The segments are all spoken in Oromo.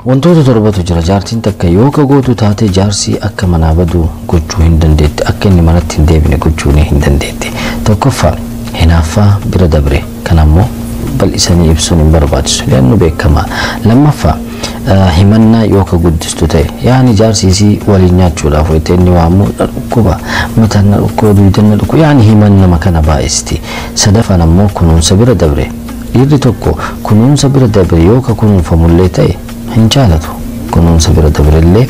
wantoota torbatu jira jaartiin takka yoo ka gootu taate jaarsi akka manaa badu gochuu hin dandeetti akka inni manatti hin deebine gochuu hin dandeetti tokkoffaa hinaaffaa bira dabre kan ammoo bal'isanii ibsuun hin barbaachisu yaannu beekama lammaffaa himannaa yoo ka guddistu ta'e yaani jaarsisii waliin nyaachuudhaaf wayite inni waamu dhukkuba mataan dhukkuba duudanna dhukkuba yaani himannama kana baay'isti sadaffaan ammoo kunuunsa bira dabre dhiirri tokko kunuunsa bira dabre yoo ka kunuunfamullee ta'e hin jaalatu kunuunsa bira dabrellee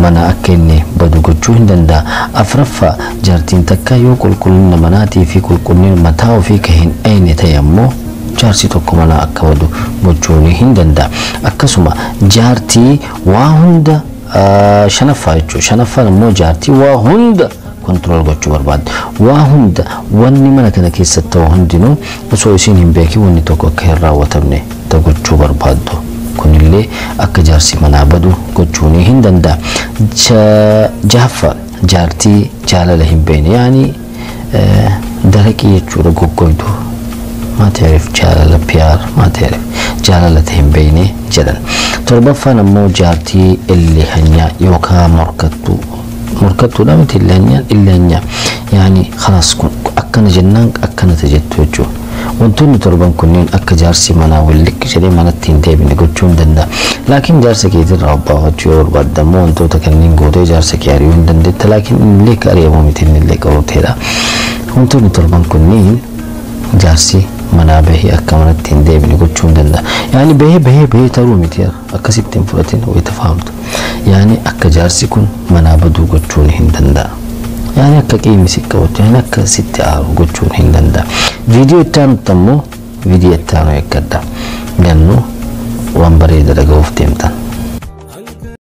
mana akka inni badu gochuu hin danda'a afraffaa jaartiin takka yoo qulqullina manaatii fi qulqullina mataa ofii ka hin ayne ta'e ammoo jaarsi tokko mana akka badu gochuu hin danda'a akkasuma jaartii waa hunda shanaffaa jechuudha shanaffaan ammoo jaartii waa hunda kontrol gochuu barbaaddu waa hunda wanni mana kana keessatti ta'u hundinuu osoo isiin hin beekin wanni tokko akka hin raawwatamne gochuu barbaaddu kunillee akka jaarsi manaa badu gochuu hin danda'a jahaffa jaartii jaalala hin beekne yaani daraqii jechuudha goggoydu ما تعرف جالة بيار ما تعرف جالة تهم بيني جدا تربفان مو جارتي اللي هنيا يوكا مركتو لا مت اللي هنيا يعني خلاص كن أكن جنان أكن تجت وجو وانتوني تربان كنين أك جارسي منا ولك جدي منا تنتهي بنقولون دندا لكن جارسي كيدر ربا وجور بدمو انتو تكنين قودي جارسي كياريون دندت لكن ليك أريبو متين ليك أروتيرا وانتوني تربان كنين جارسي mana behi akka manatti hin deebine gochuu hin danda'a yaani behi taruu miti akkasitti hin fudhatin way tafahamtu yaani akka jaarsi kun mana baduu gochuu hin danda'a yaani akka qiimisi qabatu yaani akka sitti aaru gochuu hin danda'a viidiyoo ittaanu tammoo viidiyoo ittaanu eeggadha gannu waan bareeda dhaga'uuf deemtan